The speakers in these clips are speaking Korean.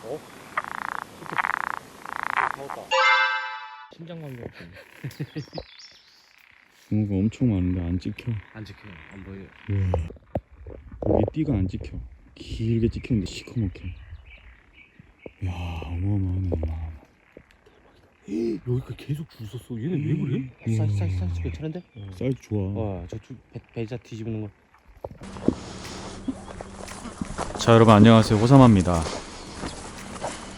어? 잡았다. 심장마비 같은. 붕어가 엄청 많은데 안 찍혀. 안 찍혀요. 안 보여요. 우와. 여기 띠가 안 찍혀. 길게 찍혔는데 시커멓게. 야, 어마어마하네. 여기가 계속 줄 섰어. 얘네 왜 그래? 사이즈 괜찮은데? 사이즈 좋아. 와, 저 배자 뒤집는 거. 자, 여러분 안녕하세요. 호삼합니다.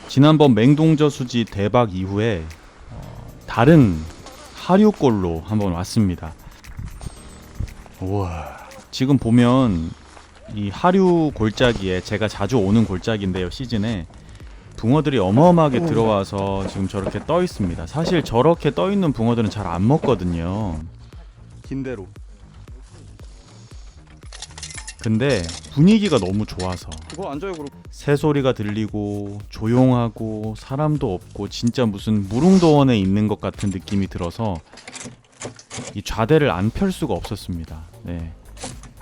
지난번 맹동저수지 대박 이후에 다른 하류골로 한번 왔습니다. 우와. 지금 보면 이 하류 골짜기에 제가 자주 오는 골짜기인데요, 시즌에 붕어들이 어마어마하게 들어와서 지금 저렇게 떠 있습니다. 사실 저렇게 떠 있는 붕어들은 잘 안 먹거든요. 긴대로. 근데 분위기가 너무 좋아서 그거 앉아요. 그럼 새소리가 들리고 조용하고 사람도 없고 진짜 무슨 무릉도원에 있는 것 같은 느낌이 들어서 이 좌대를 안 펼 수가 없었습니다. 네.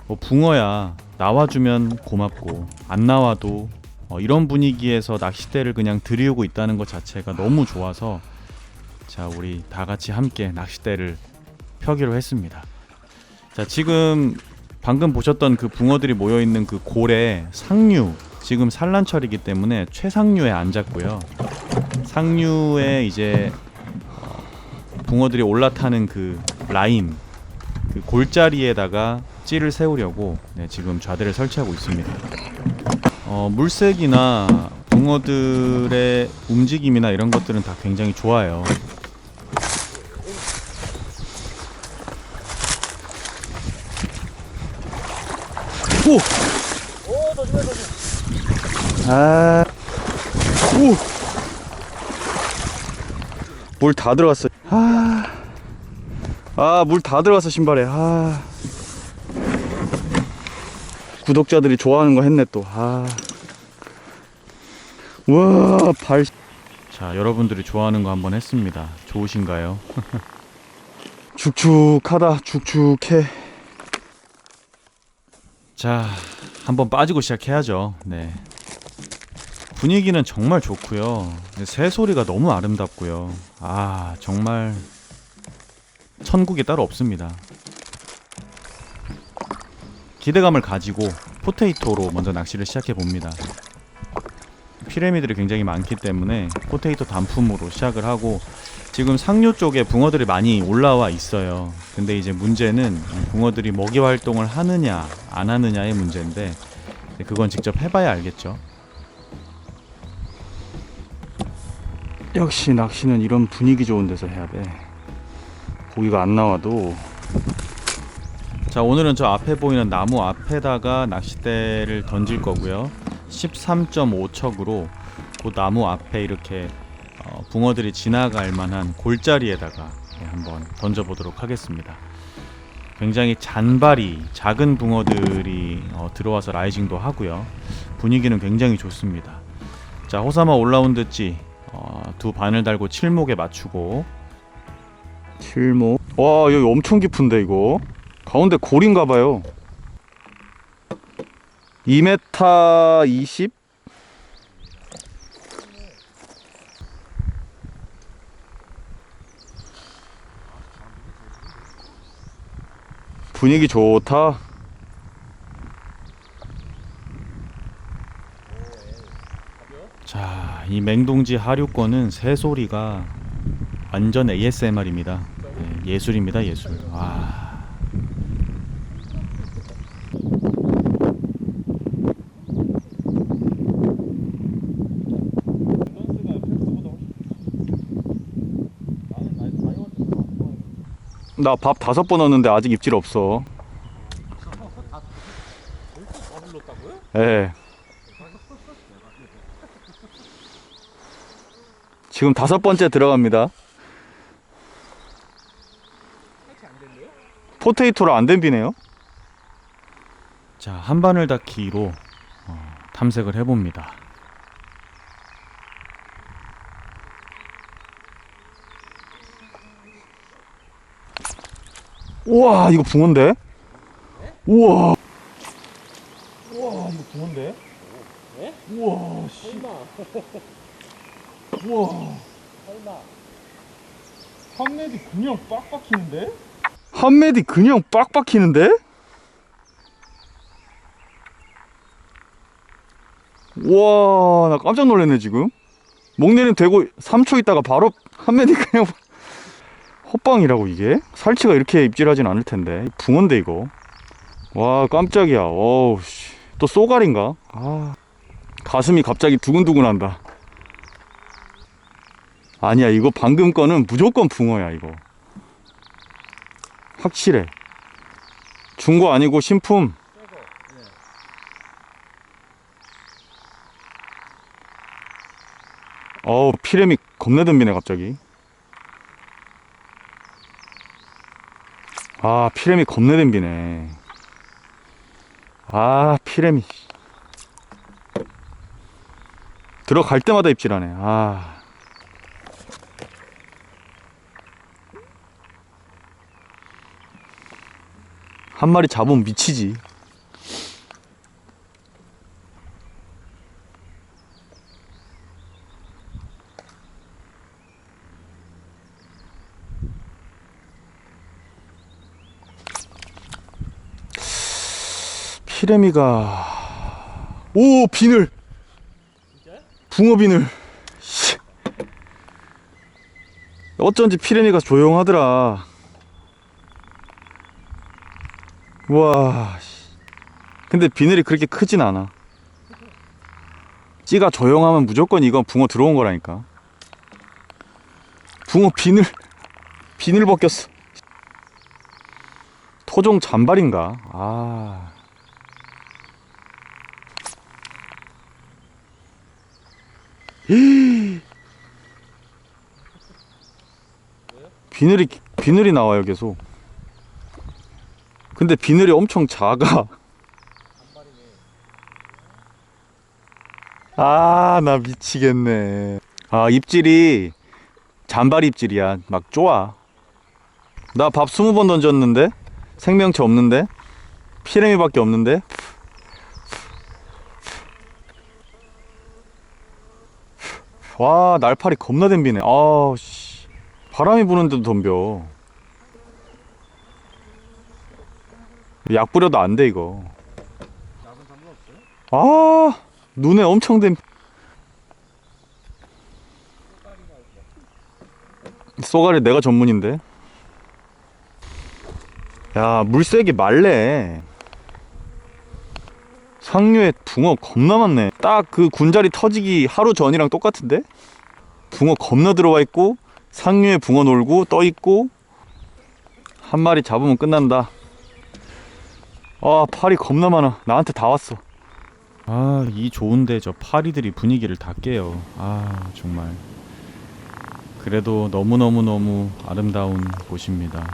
뭐 붕어야 나와주면 고맙고 안 나와도 이런 분위기에서 낚싯대를 그냥 들이우고 있다는 것 자체가 너무 좋아서 자, 우리 다 같이 함께 낚싯대를 펴기로 했습니다. 자, 지금 방금 보셨던 그 붕어들이 모여있는 그 골에 상류, 지금 산란철이기 때문에 최상류에 앉았고요. 상류에 이제 붕어들이 올라타는 그 라인, 그 골자리에다가 찌를 세우려고 지금 좌대를 설치하고 있습니다. 물색이나 붕어들의 움직임이나 이런 것들은 다 굉장히 좋아요. 오! 오, 조심해. 아, 오! 물 다 들어갔어. 물 다 들어갔어, 신발에. 구독자들이 좋아하는 거 했네, 또. 와, 발. 자, 여러분들이 좋아하는 거 한번 했습니다. 좋으신가요? 축축하다, 축축해. 자, 한번 빠지고 시작해야죠. 네. 분위기는 정말 좋고요. 새소리가 너무 아름답고요. 정말 천국이 따로 없습니다. 기대감을 가지고 포테이토로 먼저 낚시를 시작해 봅니다. 피라미드들이 굉장히 많기 때문에 포테이토 단품으로 시작을 하고 지금 상류 쪽에 붕어들이 많이 올라와 있어요. 근데 이제 문제는 붕어들이 먹이 활동을 하느냐 안 하느냐의 문제인데 그건 직접 해봐야 알겠죠. 역시 낚시는 이런 분위기 좋은 데서 해야 돼. 고기가 안 나와도. 자, 오늘은 저 앞에 보이는 나무 앞에다가 낚싯대를 던질 거고요. 13.5척으로 그 나무 앞에 이렇게 붕어들이 지나갈 만한 골자리에다가 한번 던져보도록 하겠습니다. 굉장히 잔발이 작은 붕어들이 들어와서 라이징도 하고요. 분위기는 굉장히 좋습니다. 자, 호사마 올라운드 찌 두 바늘 달고 칠목에 맞추고. 칠목. 와, 여기 엄청 깊은데 이거. 가운데 골인가봐요. 2m 20? 분위기 좋다. 자, 이 맹동지 하류권은 새소리가 완전 ASMR입니다. 네, 예술입니다, 예술. 나 밥 5번 넣었는데 아직 입질 없어. 예. 지금 5번째 들어갑니다. 포테이토로 안 댐비네요. 자, 한 바늘 닫기로 탐색을 해봅니다. 우와, 이거 붕어인데? 우와. 우와, 이거 붕어인데? 네? 우와 씨. 설마. 우와. 설마. 한매디 그냥 빡빡히는데? 한매디 그냥 빡빡히는데? 와, 나 깜짝 놀랐네 지금. 목내림 되고 3초 있다가 바로 한매디 그냥 헛방이라고 이게? 살치가 이렇게 입질하진 않을 텐데. 붕어인데 이거. 와, 깜짝이야. 어우 씨. 또 쏘가리인가? 아, 가슴이 갑자기 두근두근한다. 아니야, 이거 방금 거는 무조건 붕어야 이거. 확실해. 중고 아니고 신품. 어우, 피렘이 겁나 덤비네 갑자기. 아, 피렘이 겁나 덤비네. 아, 피렘이 들어갈 때마다 입질하네. 아, 한 마리 잡으면 미치지. 피레미가 오, 비늘. 붕어 비늘. 씨. 어쩐지 피레미가 조용하더라. 와, 근데 비늘이 그렇게 크진 않아. 찌가 조용하면 무조건 이건 붕어 들어온 거라니까. 붕어 비늘 벗겼어. 토종 잔발인가? 아, 비늘이 나와요 계속. 근데 비늘이 엄청 작아. 아, 나 미치겠네. 아, 입질이 잔발 입질이야. 막 좋아. 나 밥 20번 던졌는데 생명체 없는데 피레미밖에 없는데. 와, 날파리 겁나 댐비네. 아우 씨, 바람이 부는데도 덤벼. 약 뿌려도 안 돼 이거. 아, 눈에 엄청 댐. 쏘가리 내가 전문인데. 야, 물색이 맑네. 상류에 붕어 겁나 많네. 딱 그 군자리 터지기 하루 전이랑 똑같은데? 붕어 겁나 들어와 있고 상류에 붕어 놀고 떠 있고. 한 마리 잡으면 끝난다. 아, 파리 겁나 많아. 나한테 다 왔어. 아, 이 좋은데 저 파리들이 분위기를 다 깨요. 아, 정말. 그래도 너무너무너무 아름다운 곳입니다.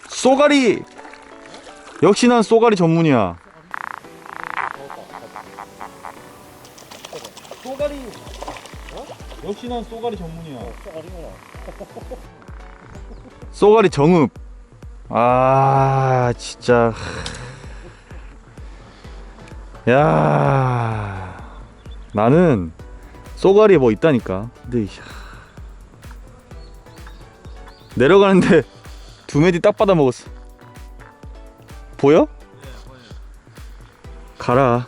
쏘가리! 역시 난 쏘가리 전문이야. 쏘가리. 역시 난 쏘가리 전문이야. 쏘가리 정읍. 아, 진짜. 야, 나는 쏘가리에 뭐 있다니까. 근데 내려가는데 두 메디 딱 받아 먹었어. 보여? 가라.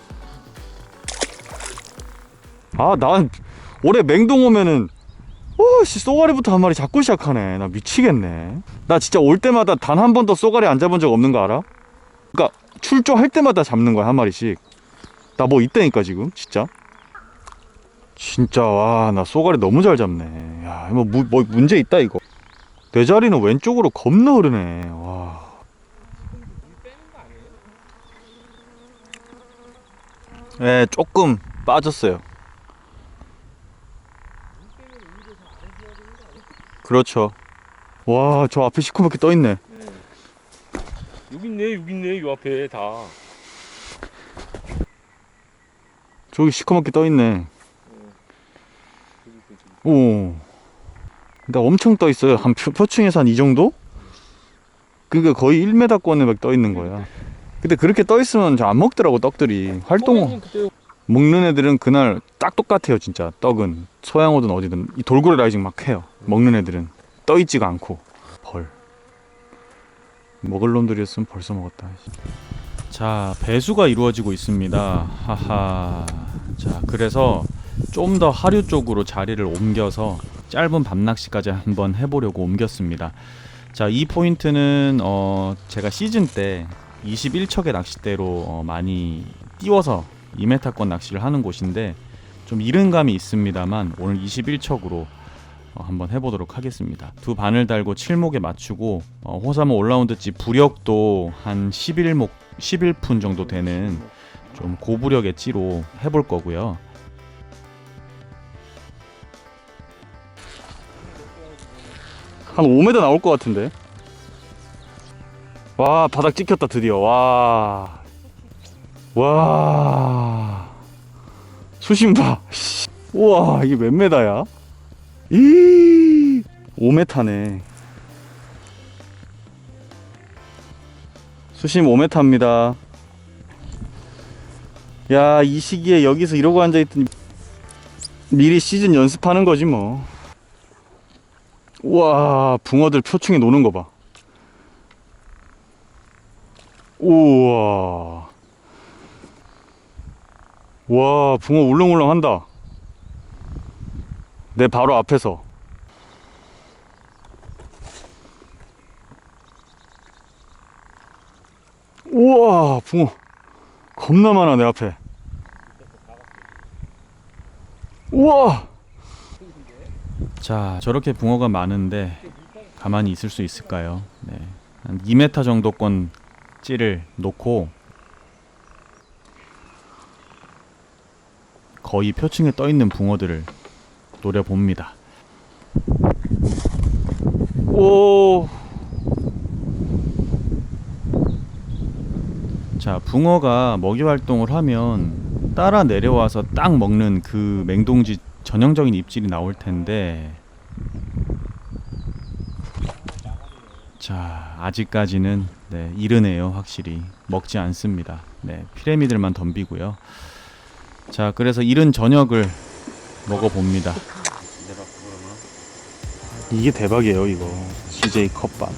아, 난 올해 맹동 오면은 씨, 쏘가리부터 한 마리 잡고 시작하네. 나 미치겠네. 나 진짜 올 때마다 단 한 번도 쏘가리 안 잡은 적 없는 거 알아? 그러니까 출조할 때마다 잡는 거야, 한 마리씩. 나 뭐 있다니까 지금 진짜. 진짜 와, 나 쏘가리 너무 잘 잡네. 야, 뭐 문제 있다 이거. 내 자리는 왼쪽으로 겁나 흐르네. 와. 네, 조금 빠졌어요. 그렇죠. 와, 저 앞에 시커멓게 떠 있네. 여기 있네, 요 앞에 다. 저기 시커멓게 떠있네. 오. 근데 엄청 떠있어요. 한 표층에서 한 이 정도? 그러니까 거의 1m권에 막 떠있는 거야. 근데 그렇게 떠있으면 잘 안 먹더라고, 떡들이. 먹는 애들은 그날 딱 똑같아요, 진짜. 떡은 소양어든 어디든 이 돌고래 라이징 막 해요. 먹는 애들은 떠있지가 않고. 벌 먹을 놈들이었으면 벌써 먹었다. 자, 배수가 이루어지고 있습니다. 하하. 자, 그래서 좀 더 하류 쪽으로 자리를 옮겨서 짧은 밤낚시까지 한번 해보려고 옮겼습니다. 자, 이 포인트는 제가 시즌 때 21척의 낚싯대로 많이 띄워서 2m권 낚시를 하는 곳인데 좀 이른 감이 있습니다만 오늘 21척으로 한번 해보도록 하겠습니다. 두 바늘 달고 칠목에 맞추고 호사모 올라운드찌 부력도 한 11푼 정도 되는 좀 고부력의 찌로 해볼 거고요. 한 5m 나올 것 같은데. 와, 바닥 찍혔다 드디어. 와 수심 봐. 우와, 이게 몇 메다야? 5m네. 수심 5m입니다. 야, 이 시기에 여기서 이러고 앉아있더니 미리 시즌 연습하는 거지 뭐. 우와, 붕어들 표층에 노는 거 봐. 우와, 와, 붕어 울렁울렁 한다. 내 바로 앞에서. 우와, 붕어 겁나 많아 내 앞에. 우와. 자, 저렇게 붕어가 많은데 가만히 있을 수 있을까요? 네, 한 2m 정도권 찌를 놓고 거의 표층에 떠있는 붕어들을 노려봅니다. 오. 자, 붕어가 먹이 활동을 하면 따라 내려와서 딱 먹는 그 맹동지 전형적인 입질이 나올 텐데, 자, 아직까지는 이르네요. 확실히 먹지 않습니다. 네, 피라미들만 덤비고요. 자, 그래서 이른 저녁을 먹어봅니다. 이게 대박이에요, 이거. CJ 컵밥.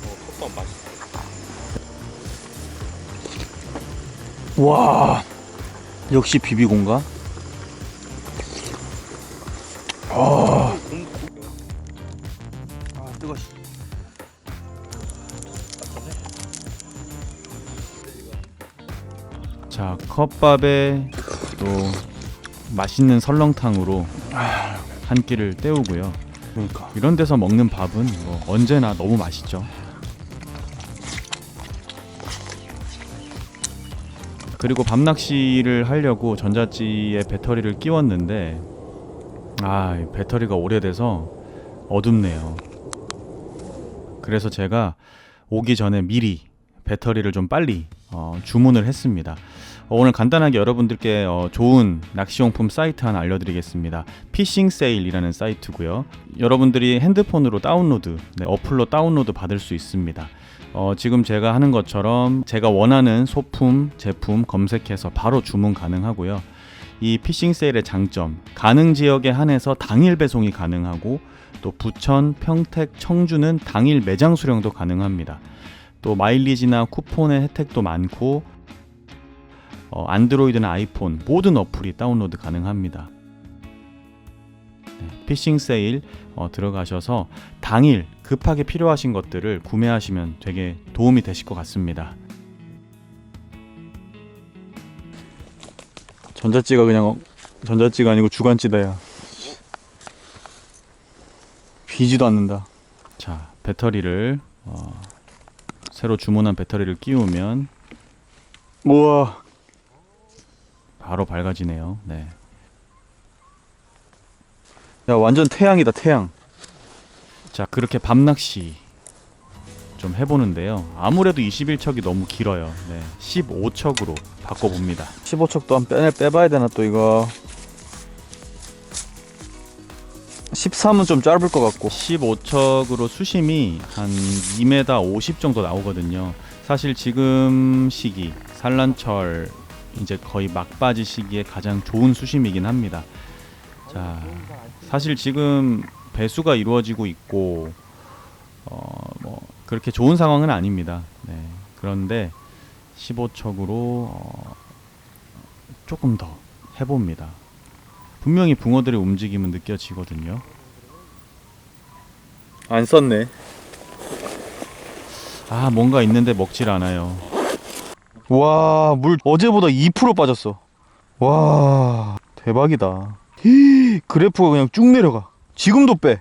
와, 역시 비비고인가? 뜨거. 자, 컵밥에 또 맛있는 설렁탕으로 한 끼를 때우고요. 그러니까 이런 데서 먹는 밥은 뭐 언제나 너무 맛있죠. 그리고 밤낚시를 하려고 전자찌에 배터리를 끼웠는데 배터리가 오래돼서 어둡네요. 그래서 제가 오기 전에 미리 배터리를 좀 빨리 주문을 했습니다. 오늘 간단하게 여러분들께 좋은 낚시용품 사이트 하나 알려드리겠습니다. 피싱세일이라는 사이트고요. 여러분들이 핸드폰으로 다운로드, 어플로 다운로드 받을 수 있습니다. 지금 제가 하는 것처럼 제가 원하는 소품, 제품 검색해서 바로 주문 가능하고요. 이 피싱세일의 장점, 가능 지역에 한해서 당일 배송이 가능하고 또 부천, 평택, 청주는 당일 매장 수령도 가능합니다. 또 마일리지나 쿠폰의 혜택도 많고 안드로이드나 아이폰 모든 어플이 다운로드 가능합니다. 피싱세일 들어가셔서 당일 급하게 필요하신 것들을 구매하시면 되게 도움이 되실 것 같습니다. 전자찌가 그냥 전자찌가 아니고 주간찌다야. 비지도 않는다. 자, 배터리를 새로 주문한 배터리를 끼우면 우와, 바로 밝아지네요. 네. 야, 완전 태양이다, 태양. 자, 그렇게 밤낚시 좀 해보는데요. 아무래도 21척이 너무 길어요. 네, 15척으로 바꿔봅니다. 15척도 한 빼봐야 되나 또 이거. 13은 좀 짧을 것 같고. 15척으로 수심이 한 2m 50 정도 나오거든요. 사실 지금 시기 산란철 이제 거의 막바지 시기에 가장 좋은 수심이긴 합니다. 자, 사실 지금 배수가 이루어지고 있고 뭐 그렇게 좋은 상황은 아닙니다. 네. 그런데 15척으로 조금 더 해봅니다. 분명히 붕어들의 움직임은 느껴지거든요. 안 썼네. 아, 뭔가 있는데 먹질 않아요. 와, 물 어제보다 2% 빠졌어. 와, 대박이다. 히, 그래프가 그냥 쭉 내려가. 지금도 빼.